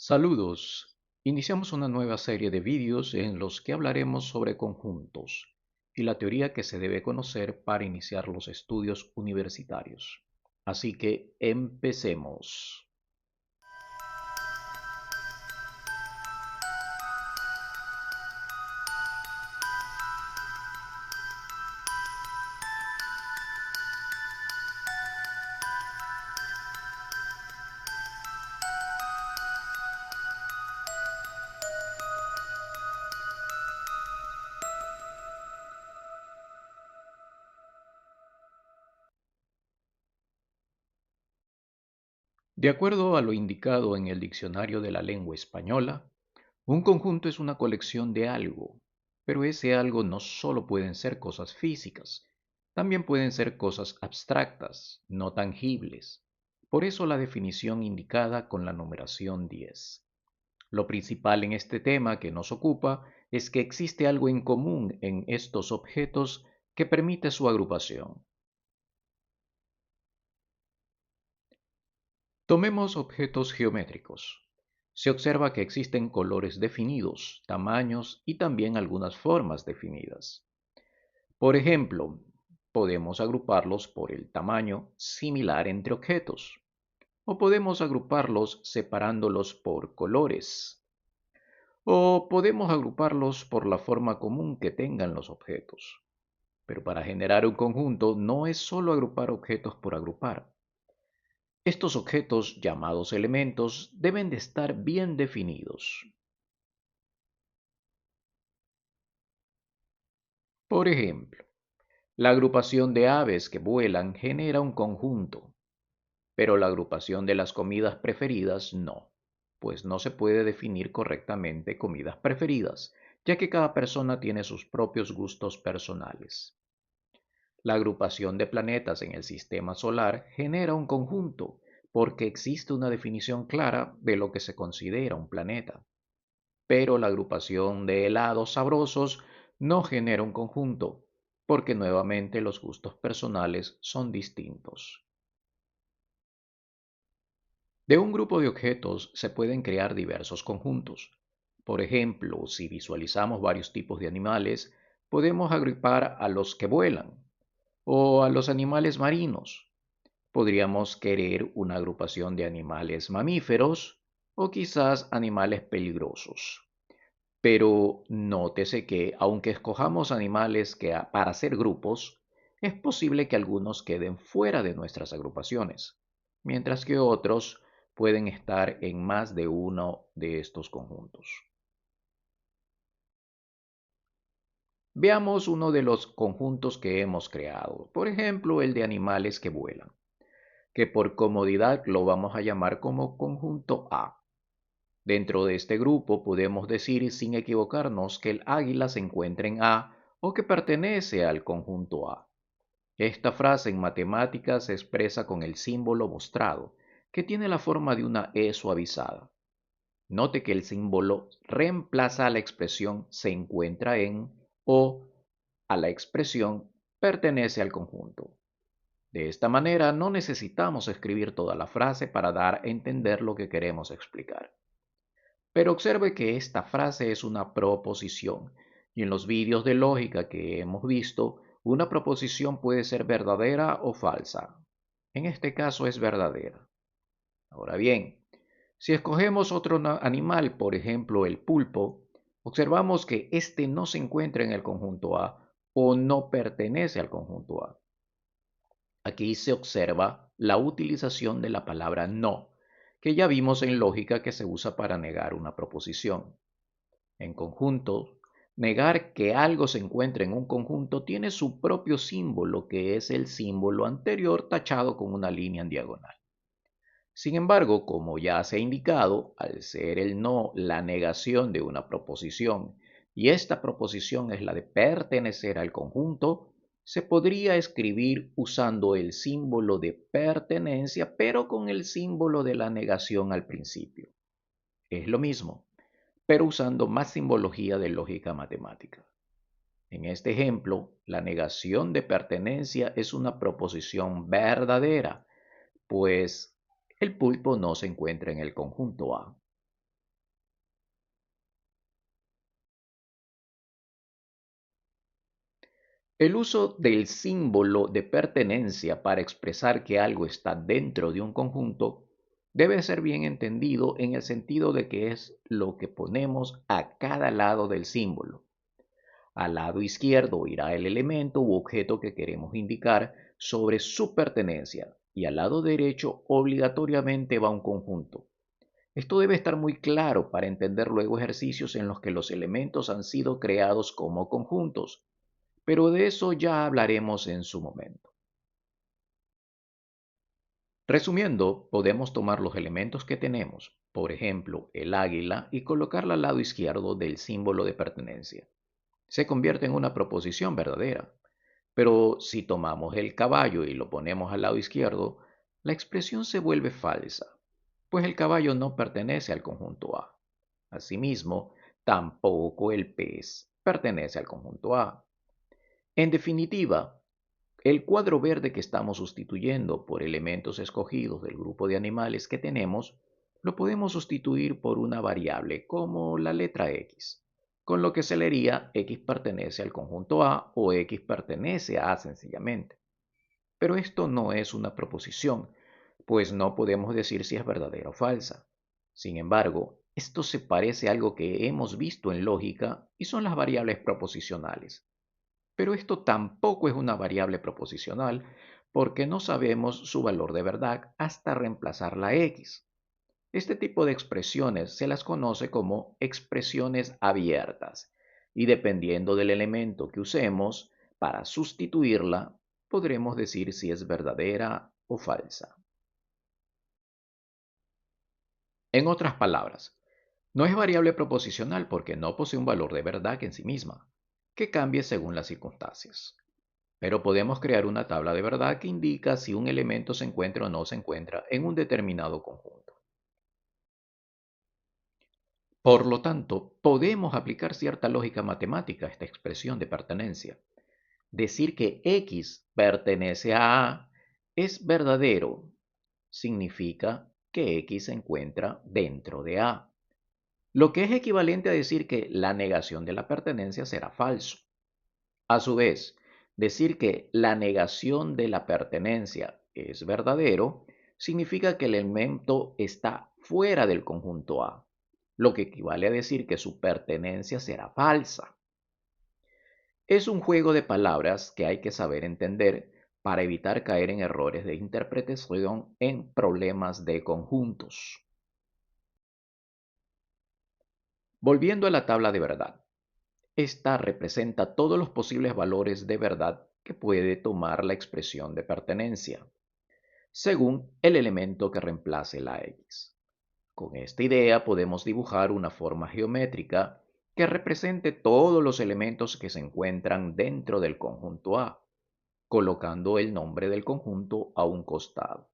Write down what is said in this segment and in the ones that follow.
Saludos. Iniciamos una nueva serie de vídeos en los que hablaremos sobre conjuntos y la teoría que se debe conocer para iniciar los estudios universitarios. Así que empecemos. De acuerdo a lo indicado en el Diccionario de la Lengua Española, un conjunto es una colección de algo, pero ese algo no solo pueden ser cosas físicas, también pueden ser cosas abstractas, no tangibles. Por eso la definición indicada con la numeración 10. Lo principal en este tema que nos ocupa es que existe algo en común en estos objetos que permite su agrupación. Tomemos objetos geométricos. Se observa que existen colores definidos, tamaños y también algunas formas definidas. Por ejemplo, podemos agruparlos por el tamaño similar entre objetos, o podemos agruparlos separándolos por colores, o podemos agruparlos por la forma común que tengan los objetos. Pero para generar un conjunto no es solo agrupar objetos por agrupar. Estos objetos, llamados elementos, deben de estar bien definidos. Por ejemplo, la agrupación de aves que vuelan genera un conjunto, pero la agrupación de las comidas preferidas no, pues no se puede definir correctamente comidas preferidas, ya que cada persona tiene sus propios gustos personales. La agrupación de planetas en el sistema solar genera un conjunto, porque existe una definición clara de lo que se considera un planeta. Pero la agrupación de helados sabrosos no genera un conjunto, porque nuevamente los gustos personales son distintos. De un grupo de objetos se pueden crear diversos conjuntos. Por ejemplo, si visualizamos varios tipos de animales, podemos agrupar a los que vuelan o a los animales marinos. Podríamos querer una agrupación de animales mamíferos o quizás animales peligrosos. Pero nótese que, aunque escojamos animales para hacer grupos, es posible que algunos queden fuera de nuestras agrupaciones, mientras que otros pueden estar en más de uno de estos conjuntos. Veamos uno de los conjuntos que hemos creado, por ejemplo, el de animales que vuelan, que por comodidad lo vamos a llamar como conjunto A. Dentro de este grupo podemos decir sin equivocarnos que el águila se encuentra en A o que pertenece al conjunto A. Esta frase en matemáticas se expresa con el símbolo mostrado, que tiene la forma de una E suavizada. Note que el símbolo reemplaza a la expresión se encuentra en o a la expresión pertenece al conjunto. De esta manera no necesitamos escribir toda la frase para dar a entender lo que queremos explicar. Pero observe que esta frase es una proposición, y en los vídeos de lógica que hemos visto, una proposición puede ser verdadera o falsa. En este caso es verdadera. Ahora bien, si escogemos otro animal, por ejemplo el pulpo, observamos que éste no se encuentra en el conjunto A o no pertenece al conjunto A. Aquí se observa la utilización de la palabra no, que ya vimos en lógica que se usa para negar una proposición. En conjunto, negar que algo se encuentre en un conjunto tiene su propio símbolo, que es el símbolo anterior tachado con una línea en diagonal. Sin embargo, como ya se ha indicado, al ser el no la negación de una proposición, y esta proposición es la de pertenecer al conjunto, se podría escribir usando el símbolo de pertenencia, pero con el símbolo de la negación al principio. Es lo mismo, pero usando más simbología de lógica matemática. En este ejemplo, la negación de pertenencia es una proposición verdadera, pues el pulpo no se encuentra en el conjunto A. El uso del símbolo de pertenencia para expresar que algo está dentro de un conjunto debe ser bien entendido en el sentido de que es lo que ponemos a cada lado del símbolo. Al lado izquierdo irá el elemento u objeto que queremos indicar sobre su pertenencia y al lado derecho obligatoriamente va un conjunto. Esto debe estar muy claro para entender luego ejercicios en los que los elementos han sido creados como conjuntos, pero de eso ya hablaremos en su momento. Resumiendo, podemos tomar los elementos que tenemos, por ejemplo, el águila, y colocarla al lado izquierdo del símbolo de pertenencia. Se convierte en una proposición verdadera. Pero si tomamos el caballo y lo ponemos al lado izquierdo, la expresión se vuelve falsa, pues el caballo no pertenece al conjunto A. Asimismo, tampoco el pez pertenece al conjunto A. En definitiva, el cuadro verde que estamos sustituyendo por elementos escogidos del grupo de animales que tenemos, lo podemos sustituir por una variable como la letra X, con lo que se leería X pertenece al conjunto A o X pertenece a A sencillamente. Pero esto no es una proposición, pues no podemos decir si es verdadera o falsa. Sin embargo, esto se parece a algo que hemos visto en lógica y son las variables proposicionales. Pero esto tampoco es una variable proposicional porque no sabemos su valor de verdad hasta reemplazar la x. Este tipo de expresiones se las conoce como expresiones abiertas y dependiendo del elemento que usemos para sustituirla, podremos decir si es verdadera o falsa. En otras palabras, no es variable proposicional porque no posee un valor de verdad en sí misma, que cambie según las circunstancias. Pero podemos crear una tabla de verdad que indica si un elemento se encuentra o no se encuentra en un determinado conjunto. Por lo tanto, podemos aplicar cierta lógica matemática a esta expresión de pertenencia. Decir que X pertenece a A es verdadero. Significa que X se encuentra dentro de A. Lo que es equivalente a decir que la negación de la pertenencia será falso. A su vez, decir que la negación de la pertenencia es verdadero significa que el elemento está fuera del conjunto A, lo que equivale a decir que su pertenencia será falsa. Es un juego de palabras que hay que saber entender para evitar caer en errores de interpretación en problemas de conjuntos. Volviendo a la tabla de verdad. Esta representa todos los posibles valores de verdad que puede tomar la expresión de pertenencia, según el elemento que reemplace la X. Con esta idea podemos dibujar una forma geométrica que represente todos los elementos que se encuentran dentro del conjunto A, colocando el nombre del conjunto a un costado.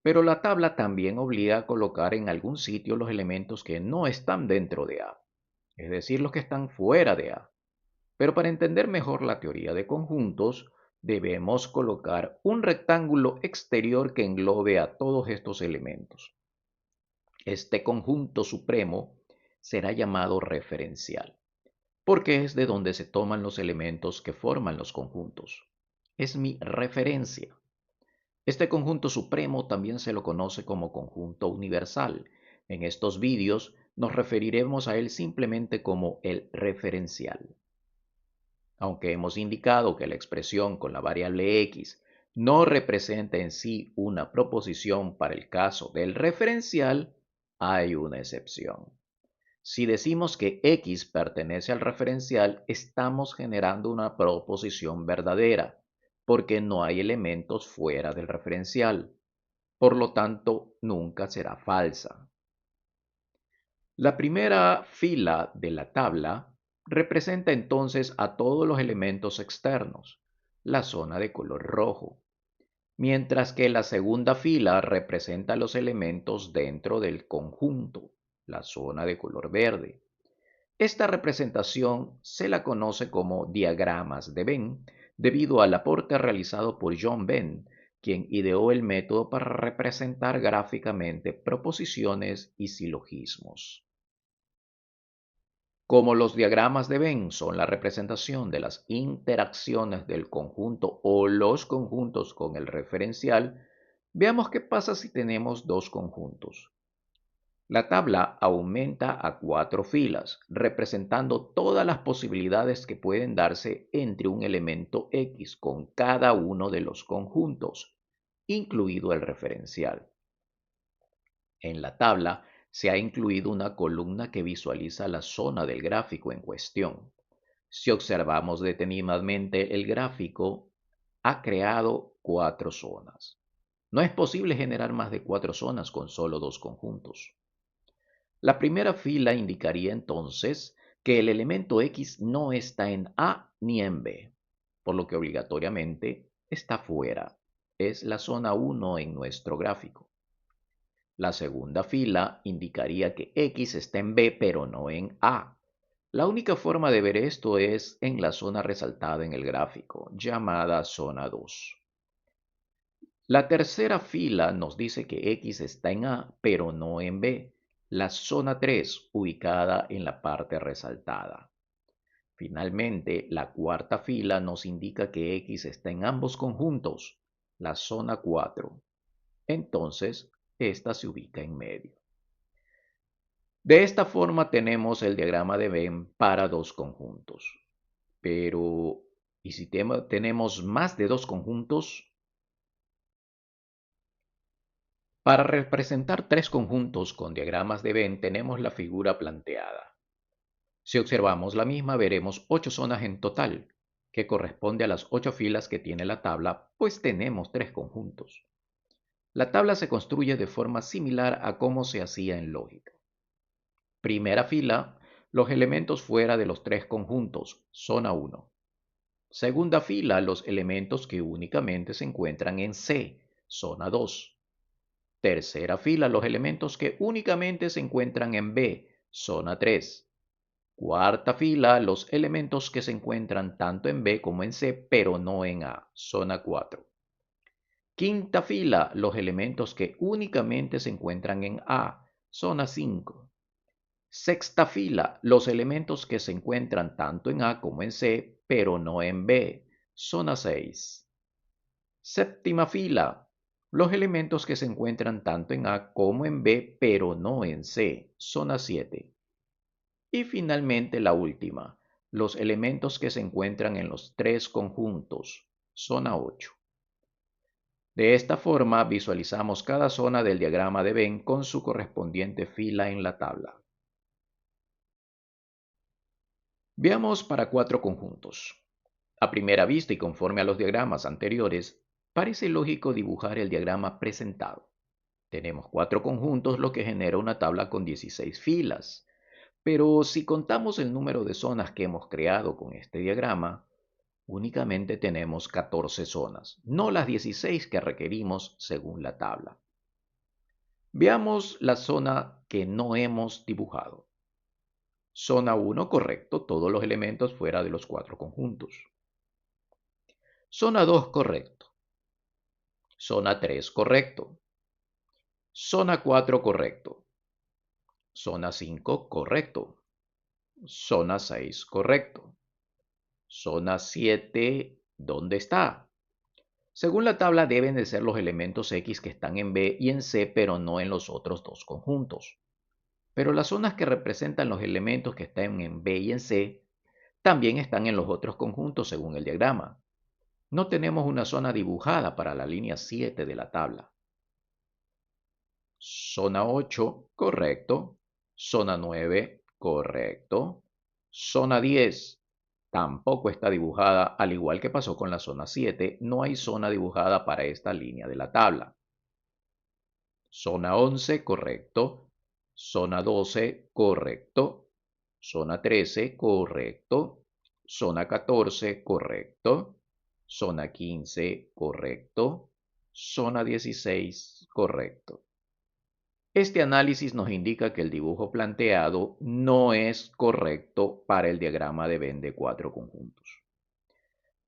Pero la tabla también obliga a colocar en algún sitio los elementos que no están dentro de A, es decir, los que están fuera de A. Pero para entender mejor la teoría de conjuntos, debemos colocar un rectángulo exterior que englobe a todos estos elementos. Este conjunto supremo será llamado referencial, porque es de donde se toman los elementos que forman los conjuntos. Es mi referencia. Este conjunto supremo también se lo conoce como conjunto universal. En estos vídeos nos referiremos a él simplemente como el referencial. Aunque hemos indicado que la expresión con la variable x no representa en sí una proposición para el caso del referencial, hay una excepción. Si decimos que x pertenece al referencial, estamos generando una proposición verdadera, porque no hay elementos fuera del referencial. Por lo tanto, nunca será falsa. La primera fila de la tabla representa entonces a todos los elementos externos, la zona de color rojo, mientras que la segunda fila representa los elementos dentro del conjunto, la zona de color verde. Esta representación se la conoce como diagramas de Venn debido al aporte realizado por John Venn, quien ideó el método para representar gráficamente proposiciones y silogismos. Como los diagramas de Venn son la representación de las interacciones del conjunto o los conjuntos con el referencial, veamos qué pasa si tenemos dos conjuntos. La tabla aumenta a 4 filas, representando todas las posibilidades que pueden darse entre un elemento X con cada uno de los conjuntos, incluido el referencial. En la tabla se ha incluido una columna que visualiza la zona del gráfico en cuestión. Si observamos detenidamente el gráfico, ha creado 4 zonas. No es posible generar más de 4 zonas con solo dos conjuntos. La primera fila indicaría entonces que el elemento X no está en A ni en B, por lo que obligatoriamente está fuera. Es la zona 1 en nuestro gráfico. La segunda fila indicaría que X está en B pero no en A. La única forma de ver esto es en la zona resaltada en el gráfico, llamada zona 2. La tercera fila nos dice que X está en A, pero no en B, la zona 3, ubicada en la parte resaltada. Finalmente, la cuarta fila nos indica que X está en ambos conjuntos, la zona 4. Entonces, esta se ubica en medio. De esta forma tenemos el diagrama de Venn para dos conjuntos. Pero, ¿y si tenemos más de dos conjuntos? Para representar tres conjuntos con diagramas de Venn tenemos la figura planteada. Si observamos la misma veremos 8 zonas en total, que corresponde a las 8 filas que tiene la tabla, pues tenemos tres conjuntos. La tabla se construye de forma similar a cómo se hacía en lógica. Primera fila, los elementos fuera de los tres conjuntos, zona 1. Segunda fila, los elementos que únicamente se encuentran en C, zona 2. Tercera fila, los elementos que únicamente se encuentran en B, zona 3. Cuarta fila, los elementos que se encuentran tanto en B como en C, pero no en A, zona 4. Quinta fila, los elementos que únicamente se encuentran en A, zona 5. Sexta fila, los elementos que se encuentran tanto en A como en C, pero no en B, zona 6. Séptima fila, los elementos que se encuentran tanto en A como en B, pero no en C, zona 7. Y finalmente la última, los elementos que se encuentran en los tres conjuntos, zona 8. De esta forma visualizamos cada zona del diagrama de Venn con su correspondiente fila en la tabla. Veamos para cuatro conjuntos. A primera vista y conforme a los diagramas anteriores, parece lógico dibujar el diagrama presentado. Tenemos cuatro conjuntos, lo que genera una tabla con 16 filas. Pero si contamos el número de zonas que hemos creado con este diagrama, únicamente tenemos 14 zonas, no las 16 que requerimos según la tabla. Veamos la zona que no hemos dibujado. Zona 1, correcto, todos los elementos fuera de los cuatro conjuntos. Zona 2, correcto. Zona 3, correcto. Zona 4, correcto. Zona 5, correcto. Zona 6, correcto. Zona 7, ¿dónde está? Según la tabla deben de ser los elementos X que están en B y en C, pero no en los otros dos conjuntos. Pero las zonas que representan los elementos que están en B y en C también están en los otros conjuntos según el diagrama. No tenemos una zona dibujada para la línea 7 de la tabla. Zona 8, correcto. Zona 9, correcto. Zona 10, tampoco está dibujada, al igual que pasó con la zona 7, no hay zona dibujada para esta línea de la tabla. Zona 11, correcto. Zona 12, correcto. Zona 13, correcto. Zona 14, correcto. Zona 15, correcto. Zona 16, correcto. Este análisis nos indica que el dibujo planteado no es correcto para el diagrama de Venn de cuatro conjuntos.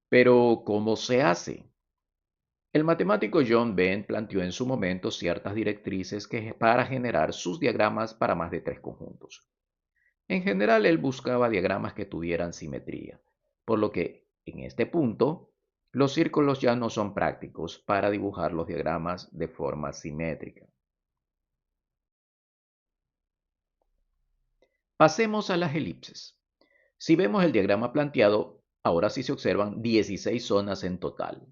Pero, ¿cómo se hace? El matemático John Venn planteó en su momento ciertas directrices para generar sus diagramas para más de tres conjuntos. En general, él buscaba diagramas que tuvieran simetría, por lo que, en este punto, los círculos ya no son prácticos para dibujar los diagramas de forma simétrica. Pasemos a las elipses. Si vemos el diagrama planteado, ahora sí se observan 16 zonas en total.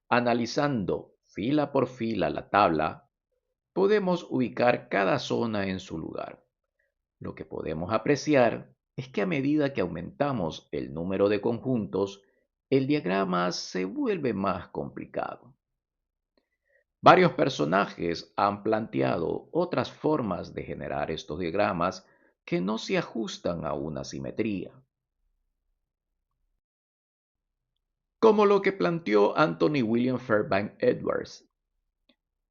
Analizando fila por fila la tabla, podemos ubicar cada zona en su lugar. Lo que podemos apreciar es que a medida que aumentamos el número de conjuntos, el diagrama se vuelve más complicado. Varios personajes han planteado otras formas de generar estos diagramas que no se ajustan a una simetría, como lo que planteó Anthony William Fairbanks Edwards,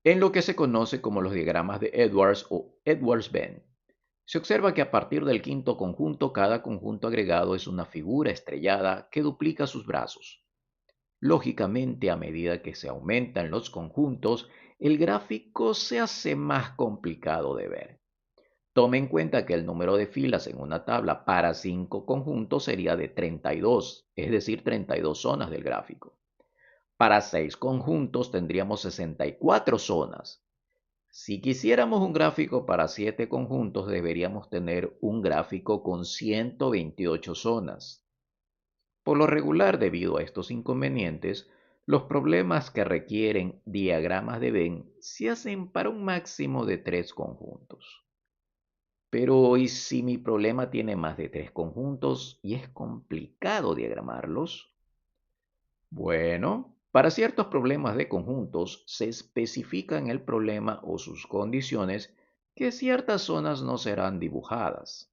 en lo que se conoce como los diagramas de Edwards o Edwards-Venn. Se observa que a partir del quinto conjunto, cada conjunto agregado es una figura estrellada que duplica sus brazos. Lógicamente, a medida que se aumentan los conjuntos, el gráfico se hace más complicado de ver. Tome en cuenta que el número de filas en una tabla para 5 conjuntos sería de 32, es decir, 32 zonas del gráfico. Para 6 conjuntos tendríamos 64 zonas. Si quisiéramos un gráfico para 7 conjuntos, deberíamos tener un gráfico con 128 zonas. Por lo regular, debido a estos inconvenientes, los problemas que requieren diagramas de Venn se hacen para un máximo de 3 conjuntos. Pero, ¿y si mi problema tiene más de 3 conjuntos y es complicado diagramarlos? Bueno, para ciertos problemas de conjuntos se especifica en el problema o sus condiciones que ciertas zonas no serán dibujadas.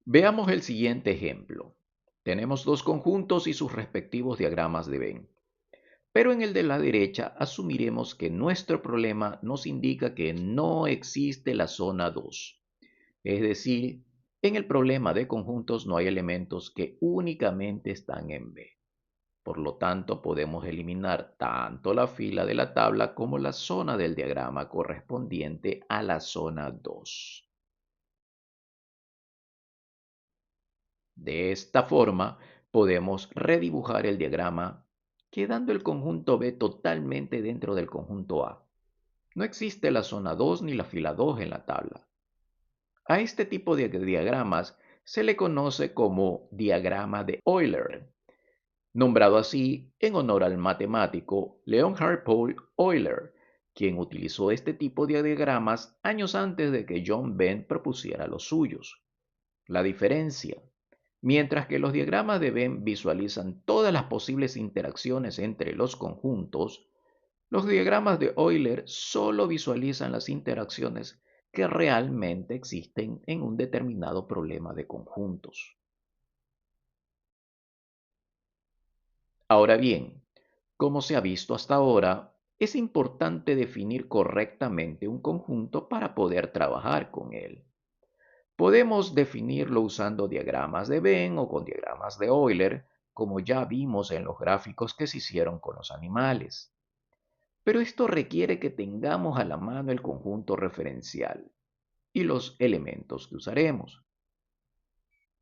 Veamos el siguiente ejemplo. Tenemos dos conjuntos y sus respectivos diagramas de Venn. Pero en el de la derecha asumiremos que nuestro problema nos indica que no existe la zona 2. Es decir, en el problema de conjuntos no hay elementos que únicamente están en B. Por lo tanto, podemos eliminar tanto la fila de la tabla como la zona del diagrama correspondiente a la zona 2. De esta forma, podemos redibujar el diagrama quedando el conjunto B totalmente dentro del conjunto A. No existe la zona 2 ni la fila 2 en la tabla. A este tipo de diagramas se le conoce como diagrama de Euler, nombrado así en honor al matemático Leonhard Paul Euler, quien utilizó este tipo de diagramas años antes de que John Venn propusiera los suyos. La diferencia: mientras que los diagramas de Venn visualizan todas las posibles interacciones entre los conjuntos, los diagramas de Euler solo visualizan las interacciones que realmente existen en un determinado problema de conjuntos. Ahora bien, como se ha visto hasta ahora, es importante definir correctamente un conjunto para poder trabajar con él. Podemos definirlo usando diagramas de Venn o con diagramas de Euler, como ya vimos en los gráficos que se hicieron con los animales. Pero esto requiere que tengamos a la mano el conjunto referencial y los elementos que usaremos.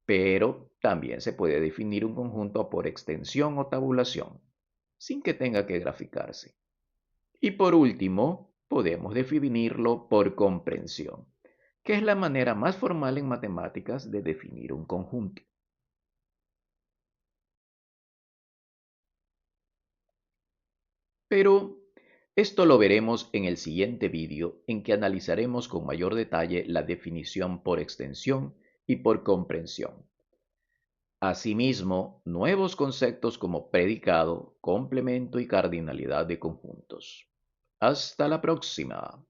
Pero también se puede definir un conjunto por extensión o tabulación, sin que tenga que graficarse. Y por último, podemos definirlo por comprensión, que es la manera más formal en matemáticas de definir un conjunto. Pero esto lo veremos en el siguiente vídeo, en que analizaremos con mayor detalle la definición por extensión y por comprensión. Asimismo, nuevos conceptos como predicado, complemento y cardinalidad de conjuntos. Hasta la próxima.